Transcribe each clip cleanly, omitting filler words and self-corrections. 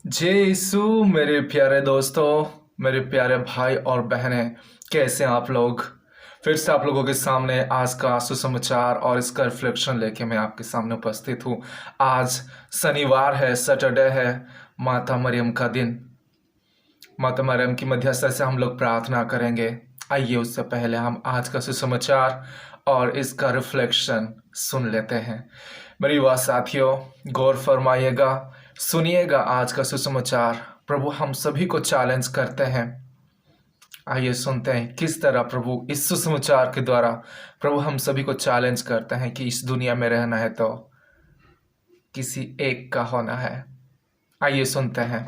जय यीशु। मेरे प्यारे दोस्तों, मेरे प्यारे भाई और बहनें, कैसे हैं आप लोग। फिर से आप लोगों के सामने आज का सुसमाचार और इसका रिफ्लेक्शन लेके मैं आपके सामने उपस्थित हूँ। आज शनिवार है, सैटरडे है, माता मरियम का दिन। माता मरियम की मध्यस्थता से हम लोग प्रार्थना करेंगे। आइए उससे पहले हम आज का सुसमाचार और इसका रिफ्लेक्शन सुन लेते हैं। मेरी बात साथियों, गौर फरमाइएगा, सुनिएगा आज का सुसमाचार। प्रभु हम सभी को चैलेंज करते हैं। आइए सुनते हैं किस तरह प्रभु इस सुसमाचार के द्वारा प्रभु हम सभी को चैलेंज करते हैं कि इस दुनिया में रहना है तो किसी एक का होना है। आइए सुनते हैं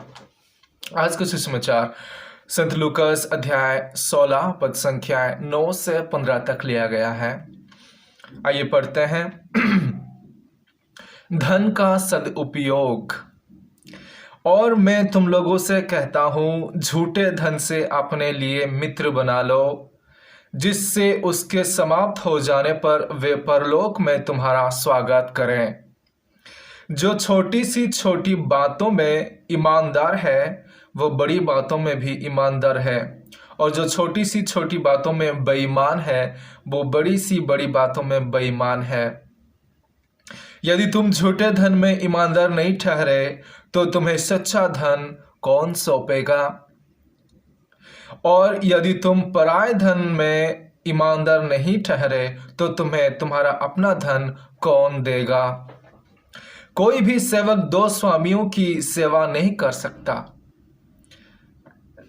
आज का सुसमाचार। संत लूकास अध्याय 16 पद संख्या 9 से 15 तक लिया गया है। आइए पढ़ते हैं। धन का सदुपयोग। और मैं तुम लोगों से कहता हूं, झूठे धन से अपने लिए मित्र बना लो, जिससे उसके समाप्त हो जाने पर वे परलोक में तुम्हारा स्वागत करें। जो छोटी सी छोटी बातों में ईमानदार है, वो बड़ी बातों में भी ईमानदार है, और जो छोटी सी छोटी बातों में बेईमान है, वो बड़ी सी बड़ी बातों में बेईमान है। यदि तुम झूठे धन में ईमानदार नहीं ठहरे, तो तुम्हें सच्चा धन कौन सौंपेगा? और यदि तुम पराये धन में ईमानदार नहीं ठहरे, तो तुम्हें तुम्हारा अपना धन कौन देगा? कोई भी सेवक दो स्वामियों की सेवा नहीं कर सकता,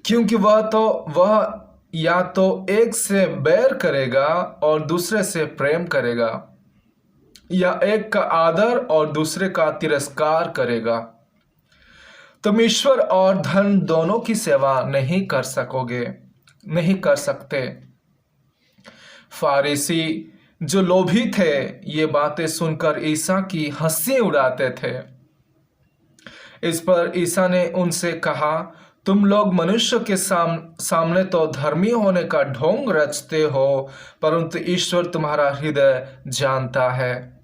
क्योंकि वह या तो एक से बैर करेगा और दूसरे से प्रेम करेगा, या एक का आदर और दूसरे का तिरस्कार करेगा। तुम ईश्वर और धन दोनों की सेवा नहीं कर सकते। फारिसी जो लोभी थे, ये बातें सुनकर ईसा की हंसी उड़ाते थे। इस पर ईसा ने उनसे कहा, तुम लोग मनुष्य के सामने तो धर्मी होने का ढोंग रचते हो, परंतु ईश्वर तुम्हारा हृदय जानता है।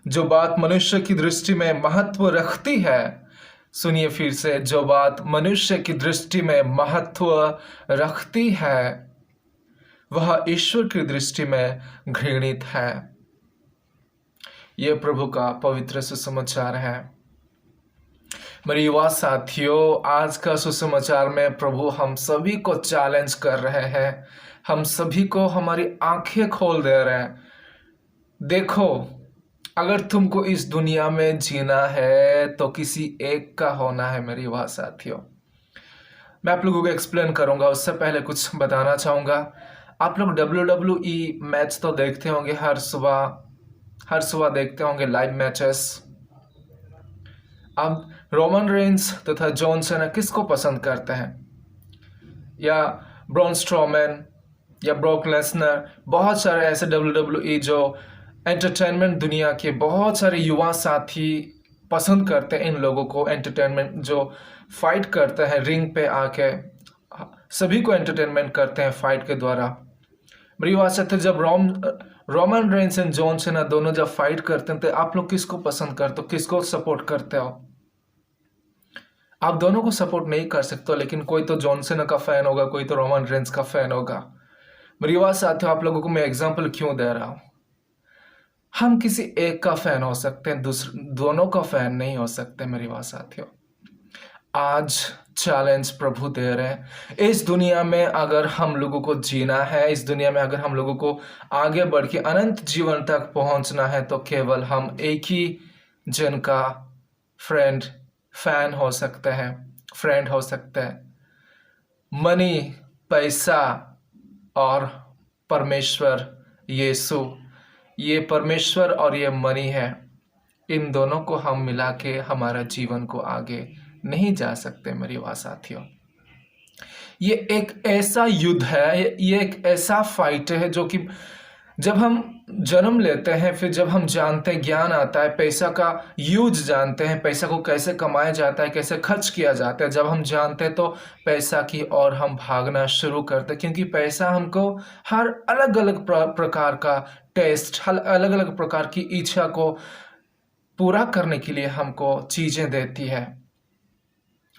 जो बात मनुष्य की दृष्टि में महत्व रखती है, सुनिए फिर से, जो बात मनुष्य की दृष्टि में महत्व रखती है, वह ईश्वर की दृष्टि में घृणित है। यह प्रभु का पवित्र सुसमाचार है। मेरे युवा साथियों, आज का सुसमाचार में प्रभु हम सभी को चैलेंज कर रहे हैं। हम सभी को हमारी आंखें खोल दे रहे हैं। देखो, अगर तुमको इस दुनिया में जीना है तो किसी एक का होना है। मेरी युवा साथियों, मैं आप लोगों को एक्सप्लेन करूंगा। उससे पहले कुछ बताना चाहूँगा। आप लोग WWE मैच तो देखते होंगे, हर सुबह देखते होंगे लाइव मैचेस। अब रोमन रेंस तथा जॉन सेना किसको पसंद करते हैं? या ब्रॉन स्ट्रोमैन या ब्रॉक लेसनर? बहुत सारे ऐसे WWE जो एंटरटेनमेंट दुनिया के बहुत सारे युवा साथी पसंद करते हैं इन लोगों को। एंटरटेनमेंट जो फाइट करते हैं रिंग पे आके, सभी को एंटरटेनमेंट करते हैं फाइट के द्वारा। मेरी बात से जब रोमन रेंस एंड जॉन सेना दोनों जब फाइट करते हैं, तो आप लोग किसको पसंद करते हो, किसको सपोर्ट करते हो? आप दोनों को सपोर्ट नहीं कर सकते, लेकिन कोई तो जॉन सेना का फैन होगा, कोई तो रोमन रेंस का फैन होगा। मेरी बात साथियों, आप लोगों को मैं एग्जाम्पल क्यों दे रहा हूँ? हम किसी एक का फैन हो सकते हैं, दोनों का फैन नहीं हो सकते। मेरी बात साथियों, आज चैलेंज प्रभु दे रहे हैं। इस दुनिया में अगर हम लोगों को जीना है, इस दुनिया में अगर हम लोगों को आगे बढ़ के अनंत जीवन तक पहुंचना है, तो केवल हम एक ही जन का फैन हो सकते हैं, फ्रेंड हो सकते हैं। मनी, पैसा और परमेश्वर यीशु, ये परमेश्वर और ये मनी है। इन दोनों को हम मिला के हमारा जीवन को आगे नहीं जा सकते। मेरी बात साथियों, ये एक ऐसा युद्ध है, ये एक ऐसा फाइट है जो कि जब हम जन्म लेते हैं, फिर जब हम जानते हैं, ज्ञान आता है, पैसा का यूज जानते हैं, पैसा को कैसे कमाया जाता है, कैसे खर्च किया जाता है, जब हम जानते हैं तो पैसा की ओर हम भागना शुरू करते हैं। क्योंकि पैसा हमको हर अलग अलग प्रकार का टेस्ट, हर अलग अलग प्रकार की इच्छा को पूरा करने के लिए हमको चीज़ें देती है।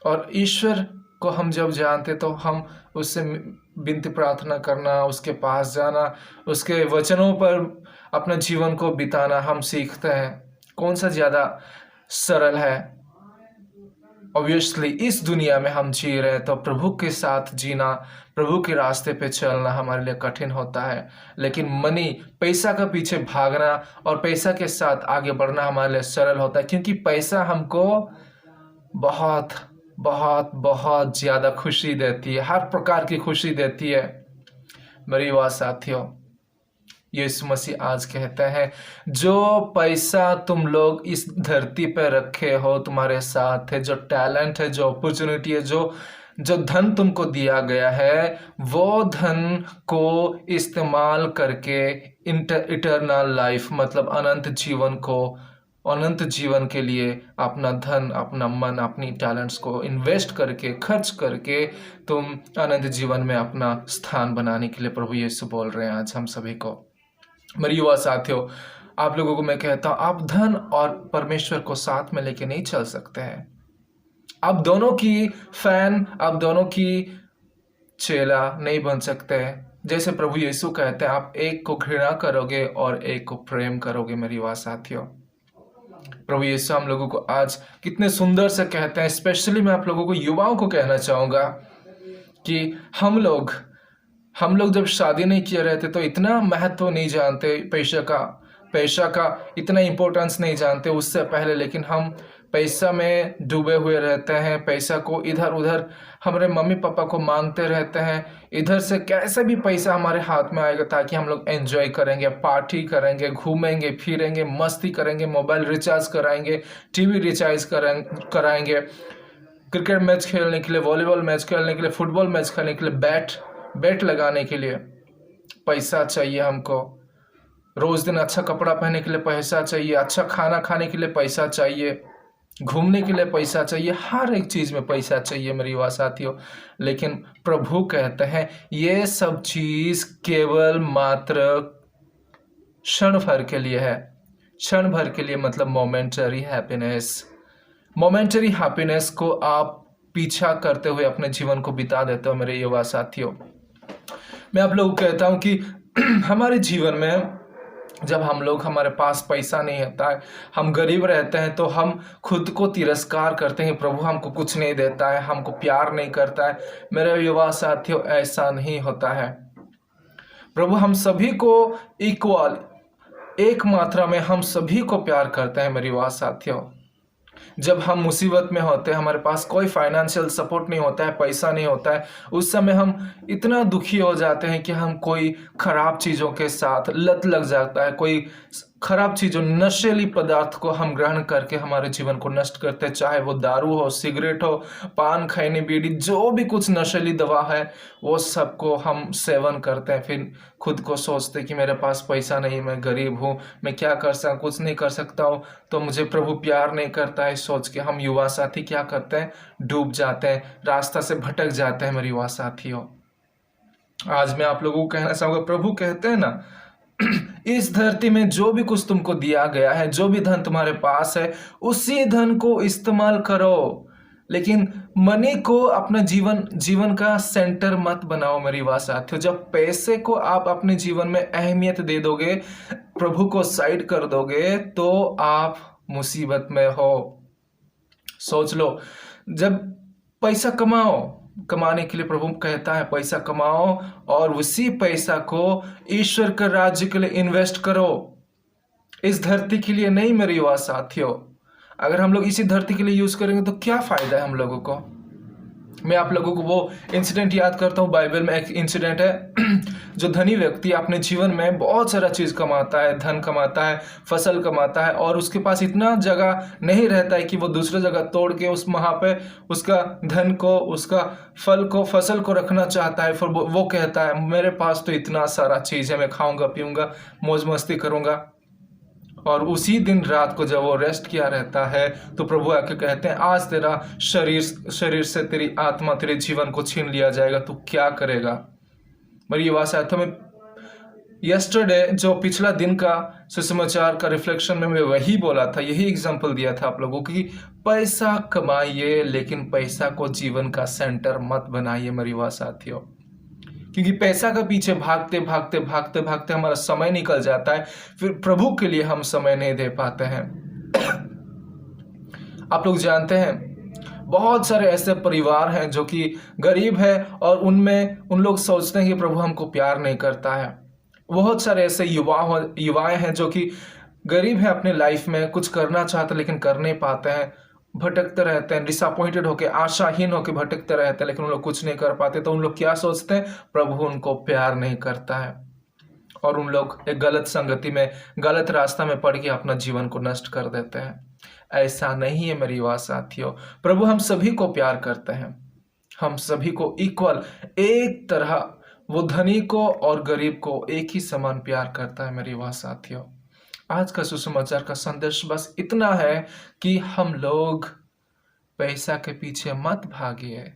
और ईश्वर को हम जब जानते तो हम उससे विनती प्रार्थना करना, उसके पास जाना, उसके वचनों पर अपने जीवन को बिताना हम सीखते हैं। कौन सा ज़्यादा सरल है? ऑब्वियसली इस दुनिया में हम जी रहे हैं तो प्रभु के साथ जीना, प्रभु के रास्ते पे चलना हमारे लिए कठिन होता है। लेकिन मनी, पैसा का पीछे भागना और पैसा के साथ आगे बढ़ना हमारे लिए सरल होता है, क्योंकि पैसा हमको बहुत बहुत बहुत ज़्यादा खुशी देती है, हर प्रकार की खुशी देती है। मेरी युवा साथियों, यीशु मसीह आज कहते हैं, जो पैसा तुम लोग इस धरती पर रखे हो तुम्हारे साथ है, जो टैलेंट है, जो अपॉर्चुनिटी है, जो जो धन तुमको दिया गया है, वो धन को इस्तेमाल करके इटर्नल लाइफ मतलब अनंत जीवन के लिए अपना धन, अपना मन, अपनी टैलेंट्स को इन्वेस्ट करके, खर्च करके तुम अनंत जीवन में अपना स्थान बनाने के लिए प्रभु यीशु बोल रहे हैं आज हम सभी को। मेरी युवा साथियों, आप लोगों को मैं कहता हूँ, आप धन और परमेश्वर को साथ में लेके नहीं चल सकते हैं। आप दोनों की फैन, आप दोनों की चेला नहीं बन सकते। जैसे प्रभु यीशु कहते हैं, आप एक को घृणा करोगे और एक को प्रेम करोगे। मेरी युवा साथियों, प्रभु यीशु हम लोगों को आज कितने सुंदर से कहते हैं। स्पेशली मैं आप लोगों को, युवाओं को कहना चाहूँगा कि हम लोग जब शादी नहीं किए रहते तो इतना महत्व नहीं जानते पैसा का इतना इम्पोर्टेंस नहीं जानते उससे पहले, लेकिन हम पैसा में डूबे हुए रहते हैं। पैसा को इधर उधर हमारे मम्मी पापा को मांगते रहते हैं, इधर से कैसे भी पैसा हमारे हाथ में आएगा ताकि हम लोग एंजॉय करेंगे, पार्टी करेंगे, घूमेंगे फिरेंगे, मस्ती करेंगे, मोबाइल रिचार्ज कराएंगे, टीवी रिचार्ज कराएंगे, क्रिकेट मैच खेलने के लिए, वॉलीबॉल मैच खेलने के लिए, फुटबॉल मैच खेलने के लिए, बैट लगाने के लिए पैसा चाहिए हमको। रोज दिन अच्छा कपड़ा पहनने के लिए पैसा चाहिए, अच्छा खाना खाने के लिए पैसा चाहिए, घूमने के लिए पैसा चाहिए, हर एक चीज़ में पैसा चाहिए मेरी युवा साथियों। लेकिन प्रभु कहते हैं ये सब चीज़ केवल मात्र क्षण भर के लिए है। क्षण भर के लिए मतलब मोमेंटरी हैप्पीनेस को आप पीछा करते हुए अपने जीवन को बिता देते हो मेरे युवा साथियों। मैं आप लोगों को कहता हूँ कि हमारे जीवन में जब हमारे पास पैसा नहीं होता है, हम गरीब रहते हैं, तो हम खुद को तिरस्कार करते हैं, प्रभु हमको कुछ नहीं देता है, हमको प्यार नहीं करता है। मेरे युवा साथियों, ऐसा नहीं होता है। प्रभु हम सभी को इक्वल, एक मात्रा में हम सभी को प्यार करते हैं मेरे युवा साथियों। जब हम मुसीबत में होते हैं, हमारे पास कोई फाइनेंशियल सपोर्ट नहीं होता है, पैसा नहीं होता है, उस समय हम इतना दुखी हो जाते हैं कि हम कोई खराब चीज़ों के साथ लत लग जाता है, कोई खराब चीज़ों, नशीली पदार्थ को हम ग्रहण करके हमारे जीवन को नष्ट करते हैं। चाहे वो दारू हो, सिगरेट हो, पान, खैनी, बीड़ी, जो भी कुछ नशीली दवा है वो सबको हम सेवन करते हैं। फिर खुद को सोचते हैं कि मेरे पास पैसा नहीं, मैं गरीब हूँ, मैं क्या कर सकता, कुछ नहीं कर सकता हूँ, तो मुझे प्रभु प्यार नहीं करता है। सोच के हम युवा साथी क्या करते हैं, डूब जाते हैं, रास्ता से भटक जाते हैं मेरे युवा साथियों। आज मैं आप लोगों को कहना चाहूँगा, प्रभु कहते हैं ना, इस धरती में जो भी कुछ तुमको दिया गया है, जो भी धन तुम्हारे पास है, उसी धन को इस्तेमाल करो, लेकिन मनी को अपना जीवन का सेंटर मत बनाओ मेरी युवा साथियों। जब पैसे को आप अपने जीवन में अहमियत दे दोगे, प्रभु को साइड कर दोगे, तो आप मुसीबत में हो। सोच लो, जब पैसा कमाने के लिए प्रभु कहता है पैसा कमाओ और उसी पैसा को ईश्वर के राज्य के लिए इन्वेस्ट करो, इस धरती के लिए नहीं मेरे युवा साथियों। अगर हम लोग इसी धरती के लिए यूज करेंगे तो क्या फायदा है हम लोगों को। मैं आप लोगों को वो इंसिडेंट याद करता हूँ, बाइबल में एक इंसिडेंट है जो धनी व्यक्ति अपने जीवन में बहुत सारा चीज़ कमाता है, धन कमाता है, फसल कमाता है, और उसके पास इतना जगह नहीं रहता है कि वो दूसरे जगह तोड़ के वहाँ पे उसका धन को, उसका फसल को रखना चाहता है। फिर वो कहता है मेरे पास तो इतना सारा चीज़ है, मैं खाऊंगा पीऊँगा, मौज मस्ती करूँगा। और उसी दिन रात को जब वो रेस्ट किया रहता है तो प्रभु आके कहते हैं आज तेरा शरीर से तेरी आत्मा, तेरे जीवन को छीन लिया जाएगा, तू क्या करेगा। मेरी युवा साथियों, में यस्टरडे जो पिछला दिन का सुसमाचार का रिफ्लेक्शन में मैं वही बोला था, यही एग्जांपल दिया था आप लोगों की। पैसा कमाइए लेकिन पैसा को जीवन का सेंटर मत बनाइए मेरे युवा साथियों, क्योंकि पैसा के पीछे भागते भागते भागते भागते हमारा समय निकल जाता है, फिर प्रभु के लिए हम समय नहीं दे पाते हैं। आप लोग जानते हैं बहुत सारे ऐसे परिवार हैं जो कि गरीब है और उनमें उन लोग सोचते हैं कि प्रभु हमको प्यार नहीं करता है। बहुत सारे ऐसे युवाएं हैं जो कि गरीब है, अपने लाइफ में कुछ करना चाहते लेकिन कर नहीं पाते हैं, भटकते रहते हैं, डिसअपॉइंटेड होके, आशाहीन होके भटकते रहते हैं, लेकिन उन लोग कुछ नहीं कर पाते। तो उन लोग क्या सोचते हैं, प्रभु उनको प्यार नहीं करता है, और उन लोग एक गलत संगति में, गलत रास्ता में पड़ के अपना जीवन को नष्ट कर देते हैं। ऐसा नहीं है मेरे युवा साथियों, प्रभु हम सभी को प्यार करते हैं, हम सभी को इक्वल, एक तरह, वो धनी को और गरीब को एक ही समान प्यार करता है मेरे युवा साथियों। आज का सुसमाचार का संदेश बस इतना है कि हम लोग पैसा के पीछे मत भागिए,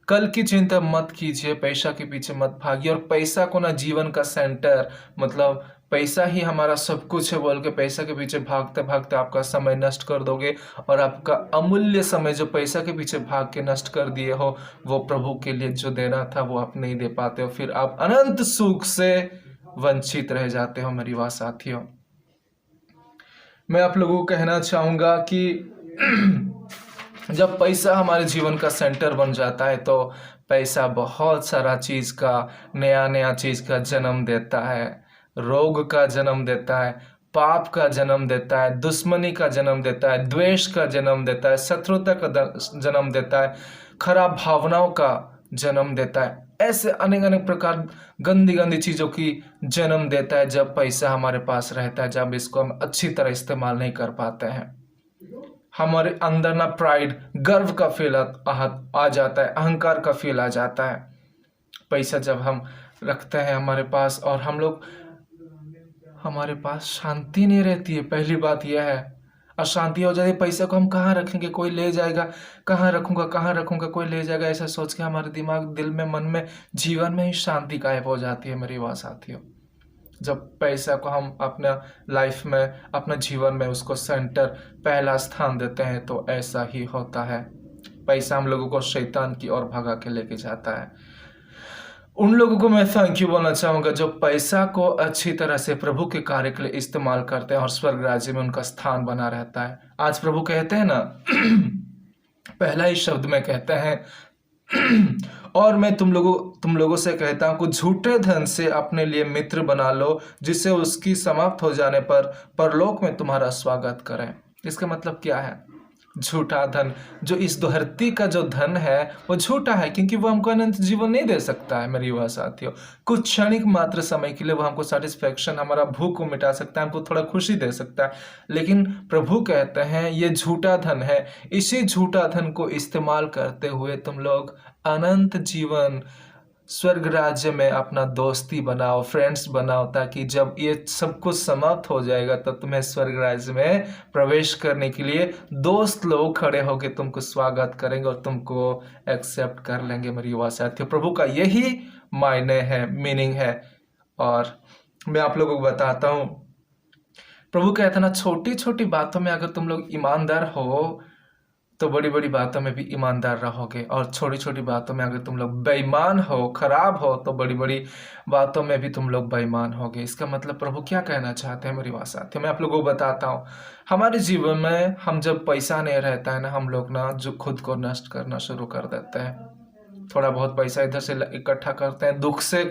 कल की चिंता मत कीजिए, पैसा के पीछे मत भागिए, और पैसा को ना जीवन का सेंटर, मतलब पैसा ही हमारा सब कुछ है बोल के पैसा के पीछे भागते भागते आपका समय नष्ट कर दोगे, और आपका अमूल्य समय जो पैसा के पीछे भाग के नष्ट कर दिए हो, वो प्रभु के लिए जो देना था वो आप नहीं दे पाते हो, फिर आप अनंत सुख से वंचित रह जाते हो मेरी युवा साथियों। मैं आप लोगों को कहना चाहूंगा कि जब पैसा हमारे जीवन का सेंटर बन जाता है तो पैसा बहुत सारा चीज़ का, नया नया चीज़ का जन्म देता है, रोग का जन्म देता है, पाप का जन्म देता है, दुश्मनी का जन्म देता है, द्वेष का जन्म देता है, शत्रुता का जन्म देता है, खराब भावनाओं का जन्म देता है। ऐसे अनेक अनेक प्रकार गंदी गंदी चीज़ों की जन्म देता है जब पैसा हमारे पास रहता है, जब इसको हम अच्छी तरह इस्तेमाल नहीं कर पाते हैं। हमारे अंदर ना प्राइड, गर्व का फील आ जाता है, अहंकार का फील आ जाता है। पैसा जब हम रखते हैं हमारे पास और हमारे पास शांति नहीं रहती है, पहली बात यह है। अशांति हो जाती है, पैसे को हम कहाँ रखेंगे, कोई ले जाएगा, कहाँ रखूंगा कोई ले जाएगा, ऐसा सोच के हमारे दिमाग, दिल में, मन में, जीवन में ही शांति गायब हो जाती है मेरे युवा साथियों। जब पैसा को हम अपना लाइफ में, अपने जीवन में उसको सेंटर, पहला स्थान देते हैं तो ऐसा ही होता है। पैसा हम लोगों को शैतान की ओर भगा के लेके जाता है। उन लोगों को मैं थैंक यू बोलना चाहूँगा जो पैसा को अच्छी तरह से प्रभु के कार्य के लिए इस्तेमाल करते हैं और स्वर्ग राज्य में उनका स्थान बना रहता है। आज प्रभु कहते हैं ना पहला ही शब्द में कहते हैं और मैं तुम लोगों से कहता हूँ कुछ झूठे धन से अपने लिए मित्र बना लो, जिससे उसकी समाप्त हो जाने पर परलोक में तुम्हारा स्वागत करें। इसका मतलब क्या है? झूठा धन, जो इस धरती का जो धन है वो झूठा है, क्योंकि वो हमको अनंत जीवन नहीं दे सकता है मेरे युवा साथियों। कुछ क्षणिक मात्र समय के लिए वो हमको सेटिस्फेक्शन, हमारा भूख को मिटा सकता है, हमको थोड़ा खुशी दे सकता है, लेकिन प्रभु कहते हैं ये झूठा धन है। इसी झूठा धन को इस्तेमाल करते हुए तुम लोग अनंत जीवन, स्वर्ग राज्य में अपना दोस्ती बनाओ, फ्रेंड्स बनाओ, ताकि जब ये सब कुछ समाप्त हो जाएगा तो तुम्हें स्वर्ग राज्य में प्रवेश करने के लिए दोस्त लोग खड़े होकर तुमको स्वागत करेंगे और तुमको एक्सेप्ट कर लेंगे मेरे युवा साथियों। प्रभु का यही मायने है, मीनिंग है। और मैं आप लोगों को बताता हूँ, प्रभु कहता ना छोटी छोटी बातों में अगर तुम लोग ईमानदार हो तो बड़ी बड़ी बातों में भी ईमानदार रहोगे, और छोटी छोटी बातों में अगर तुम लोग बेईमान हो, खराब हो, तो बड़ी बड़ी बातों में भी तुम लोग बेईमान होगे। इसका मतलब प्रभु क्या कहना चाहते हैं मेरी बात साथियों, मैं आप लोगों को बताता हूँ। हमारे जीवन में हम जब पैसा नहीं रहता है ना, हम लोग ना जो खुद को नष्ट करना शुरू कर देते हैं। थोड़ा बहुत पैसा इधर से इकट्ठा करते हैं, दुख से,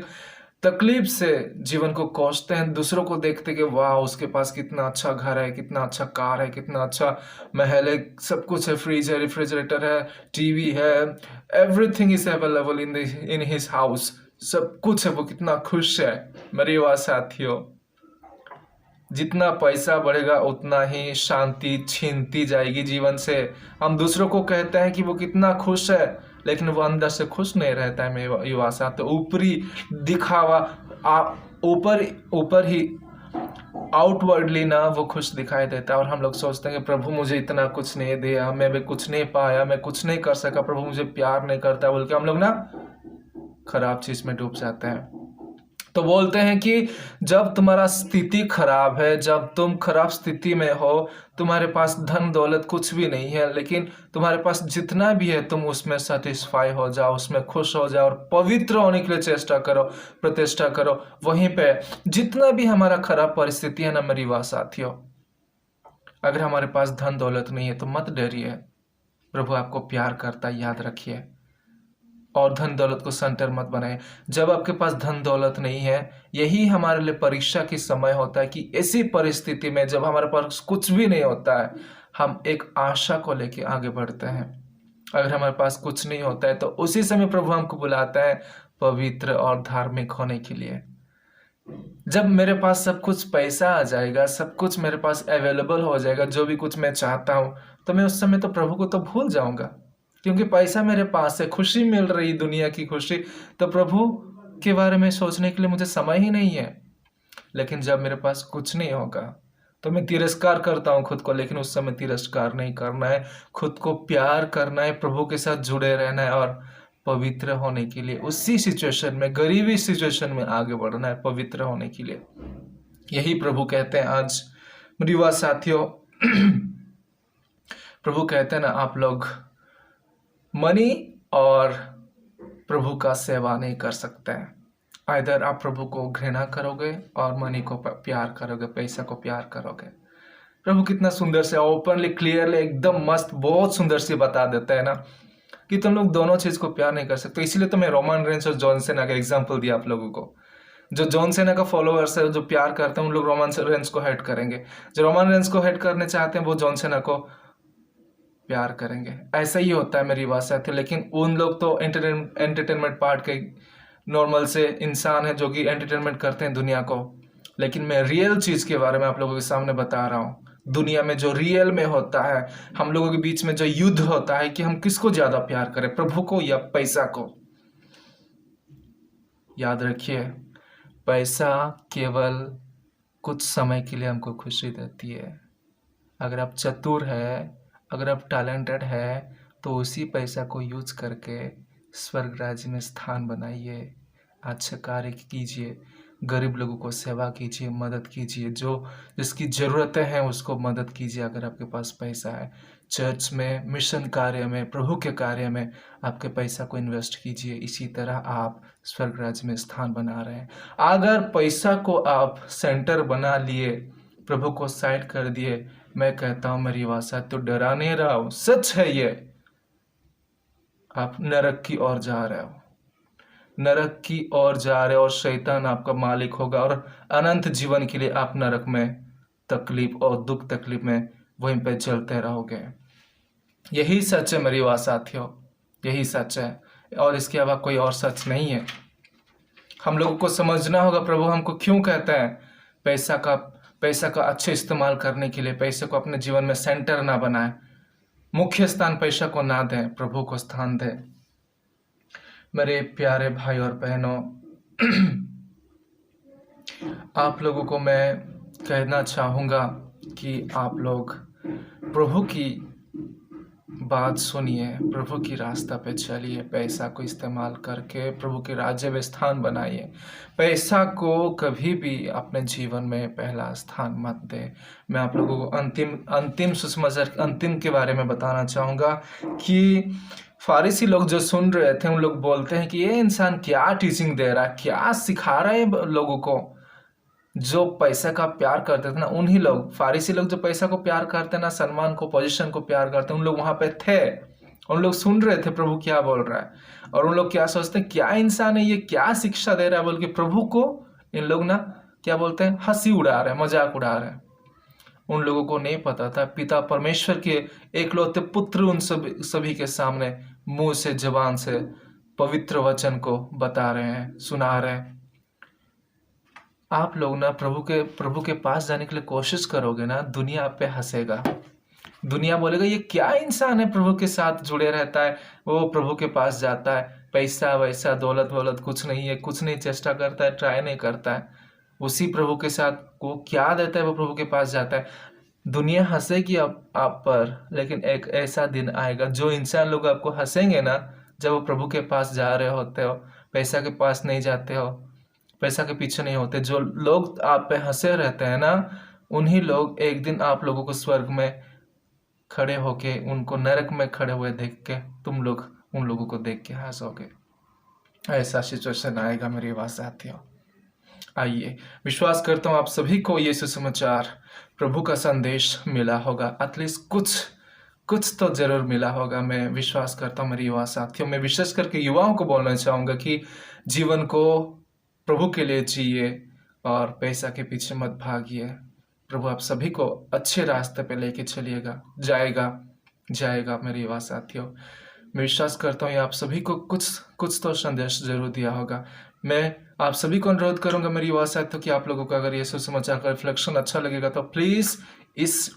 तकलीफ से जीवन को कोसते हैं, दूसरों को देखते कि वाह उसके पास कितना अच्छा घर है, कितना अच्छा कार है, कितना अच्छा महल है, सब कुछ है, फ्रिज है, रेफ्रिजरेटर है, टीवी है, everything is available in his house, सब कुछ है, वो कितना खुश है। मेरे युवा साथियों, जितना पैसा बढ़ेगा उतना ही शांति छीनती जाएगी जीवन से। हम दूसरों को कहते हैं कि वो कितना खुश है, लेकिन वो अंदर से खुश नहीं रहता है मेरे युवा साथ। तो ऊपरी दिखावा, ऊपर ही आउटवर्डली ना वो खुश दिखाई देता है, और हम लोग सोचते हैं कि प्रभु मुझे इतना कुछ नहीं दिया, मैं भी कुछ नहीं पाया, मैं कुछ नहीं कर सका, प्रभु मुझे प्यार नहीं करता बोल के हम लोग ना खराब चीज में डूब जाते हैं। तो बोलते हैं कि जब तुम्हारा स्थिति खराब है, जब तुम खराब स्थिति में हो, तुम्हारे पास धन दौलत कुछ भी नहीं है, लेकिन तुम्हारे पास जितना भी है तुम उसमें सेटिस्फाई हो जाओ, उसमें खुश हो जाओ और पवित्र होने के लिए चेष्टा करो, प्रतिष्ठा करो। वहीं पे जितना भी हमारा खराब परिस्थिति है ना मेरी वाह साथियों, अगर हमारे पास धन दौलत नहीं है तो मत डरिए, प्रभु आपको प्यार करता है, याद रखिए। और धन दौलत को सेंटर मत बनाए। जब आपके पास धन दौलत नहीं है, यही हमारे लिए परीक्षा की समय होता है कि ऐसी परिस्थिति में जब हमारे पास कुछ भी नहीं होता है, हम एक आशा को लेके आगे बढ़ते हैं। अगर हमारे पास कुछ नहीं होता है तो उसी समय प्रभु हमको बुलाता है पवित्र और धार्मिक होने के लिए। जब मेरे पास सब कुछ पैसा आ जाएगा, सब कुछ मेरे पास अवेलेबल हो जाएगा, जो भी कुछ मैं चाहता हूँ, तो मैं उस समय तो प्रभु को तो भूल जाऊंगा, क्योंकि पैसा मेरे पास है, खुशी मिल रही दुनिया की खुशी, तो प्रभु के बारे में सोचने के लिए मुझे समय ही नहीं है। लेकिन जब मेरे पास कुछ नहीं होगा तो मैं तिरस्कार करता हूँ खुद को, लेकिन उस समय तिरस्कार नहीं करना है, खुद को प्यार करना है, प्रभु के साथ जुड़े रहना है और पवित्र होने के लिए उसी सिचुएशन में, गरीबी सिचुएशन में आगे बढ़ना है पवित्र होने के लिए। यही प्रभु कहते हैं आज मेरी युवा साथियों। प्रभु कहते हैं ना, आप लोग मनी और प्रभु का सेवा नहीं कर सकते हैं। आइदर आप प्रभु को घृणा करोगे और मनी को प्यार करोगे, पैसा को प्यार करोगे। प्रभु कितना सुंदर से ओपनली क्लियरली एकदम मस्त बहुत सुंदर से बता देता है ना कि तुम लोग दोनों चीज को प्यार नहीं कर सकते। इसीलिए तो मैं रोमन रेंज और जॉन सेना का एग्जांपल दिया आप लोगों को। जो जॉन सेना का फॉलोअर्स है, जो प्यार करते हैं, उन लोग रोमन रेंज को हेट करेंगे। जो रोमन रेंज को हेट करने चाहते हैं वो जॉन सेना को प्यार करेंगे। ऐसा ही होता है मेरी बात से। लेकिन उन लोग तो एंटरटेनमेंट पार्ट के नॉर्मल से इंसान है जो कि एंटरटेनमेंट करते हैं दुनिया को, लेकिन मैं रियल चीज के बारे में आप लोगों के सामने बता रहा हूँ। दुनिया में जो रियल में होता है, हम लोगों के बीच में जो युद्ध होता है कि हम किसको ज्यादा प्यार करें, प्रभु को या पैसा को। याद रखिए, पैसा केवल कुछ समय के लिए हमको खुशी देती है। अगर आप चतुर है, अगर आप टैलेंटेड है, तो उसी पैसा को यूज करके स्वर्ग राज्य में स्थान बनाइए, अच्छे कार्य कीजिए, गरीब लोगों को सेवा कीजिए, मदद कीजिए, जो जिसकी ज़रूरतें हैं उसको मदद कीजिए अगर आपके पास पैसा है। चर्च में, मिशन कार्य में, प्रभु के कार्य में आपके पैसा को इन्वेस्ट कीजिए। इसी तरह आप स्वर्ग राज्य में स्थान बना रहे हैं। अगर पैसा को आप सेंटर बना लिए, प्रभु को साइड कर दिए, मैं कहता हूँ मेरी वासा तो डरा नहीं रहा हूँ, सच है ये, आप नरक की ओर जा रहे हो, नरक की ओर जा रहे हो और शैतान आपका मालिक होगा और अनंत जीवन के लिए आप नरक में तकलीफ और दुख तकलीफ में वहीं पे चलते रहोगे। यही सच है मेरी बात साथियों, यही सच है और इसके अलावा कोई और सच नहीं है। हम लोगों को समझना होगा प्रभु हमको क्यों कहता है पैसा का अच्छे इस्तेमाल करने के लिए। पैसे को अपने जीवन में सेंटर ना बनाए, मुख्य स्थान पैसा को ना दें, प्रभु को स्थान दें। मेरे प्यारे भाई और बहनों, आप लोगों को मैं कहना चाहूँगा कि आप लोग प्रभु की बात सुनिए, प्रभु की रास्ता पे चलिए, पैसा को इस्तेमाल करके प्रभु के राज्य में स्थान बनाइए। पैसा को कभी भी अपने जीवन में पहला स्थान मत दे। मैं आप लोगों को अंतिम सुसमाचार अंतिम के बारे में बताना चाहूँगा कि फारिसी लोग जो सुन रहे थे, उन लोग बोलते हैं कि ये इंसान क्या टीचिंग दे रहा है, क्या सिखा रहा है लोगों को। जो पैसा का प्यार करते थे ना, उन्हीं लोग, फारिसी लोग जो पैसा को प्यार करते ना, सम्मान को, पोजीशन को प्यार करते, उन लोग वहां पे थे। उन लोग सुन रहे थे प्रभु क्या बोल रहा है, और उन लोग क्या सोचते हैं, क्या इंसान है ये, क्या शिक्षा दे रहा है बोल के प्रभु को इन लोग ना क्या बोलते हैं, हंसी उड़ा रहे हैं, मजाक उड़ा रहे हैं। उन लोगों को नहीं पता था पिता परमेश्वर के एकलौते पुत्र उन सभी के सामने मुंह से, जबान से पवित्र वचन को बता रहे हैं, सुना रहे हैं। आप लोग ना प्रभु के पास जाने के लिए कोशिश करोगे ना, दुनिया आप पे हंसेगा। दुनिया बोलेगा ये क्या इंसान है, प्रभु के साथ जुड़े रहता है, वो प्रभु के पास जाता है, पैसा वैसा दौलत वौलत कुछ नहीं है, कुछ नहीं चेष्टा करता है, ट्राई नहीं करता है, उसी प्रभु के साथ वो क्या देता है वो प्रभु के पास जाता है। दुनिया हंसेगी आप पर, लेकिन एक ऐसा दिन आएगा जो इंसान लोग आपको हंसेंगे ना, जब वो प्रभु के पास जा रहे होते हो, पैसा के पास नहीं जाते हो, पैसा के पीछे नहीं होते। जो लोग आप पे हंसे रहते हैं ना, उन्हीं लोग एक दिन आप लोगों को स्वर्ग में खड़े होके, उनको नरक में खड़े हुए देख के तुम लोग उन लोगों को देख के हंसोगे। ऐसा सिचुएशन आएगा मेरे पास साथियों। आइए, विश्वास करता हूँ आप सभी को ये सुसमाचार, प्रभु का संदेश मिला होगा। एटलीस्ट कुछ तो जरूर मिला होगा। मैं विश्वास करता हूँ मेरे युवा साथियों। मैं विशेष करके युवाओं को बोलना चाहूँगा कि जीवन को प्रभु के लिए जिए और पैसा के पीछे मत भागिए। प्रभु आप सभी को अच्छे रास्ते पे लेके चलिएगा, जाएगा मेरे युवा साथियों। मैं विश्वास करता हूँ ये आप सभी को कुछ तो संदेश जरूर दिया होगा। मैं आप सभी को अनुरोध करूंगा मेरी युवा साथियों कि आप लोगों को अगर ये सुसमाचार का रिफ्लेक्शन अच्छा लगेगा तो प्लीज़ इस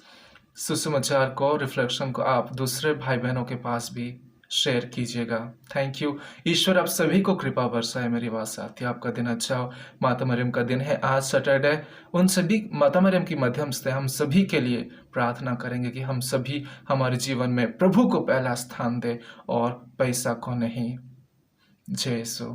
सुसमाचार को, रिफ्लेक्शन को आप दूसरे भाई बहनों के पास भी शेयर कीजिएगा। Thank you. ईश्वर आप सभी को कृपा बरसाए मेरी बात साथी। आपका दिन अच्छा हो। माता मरियम का दिन है आज सैटरडे। उन सभी माता मरियम के माध्यम से हम सभी के लिए प्रार्थना करेंगे कि हम सभी हमारे जीवन में प्रभु को पहला स्थान दें और पैसा को नहीं। जय यीशु।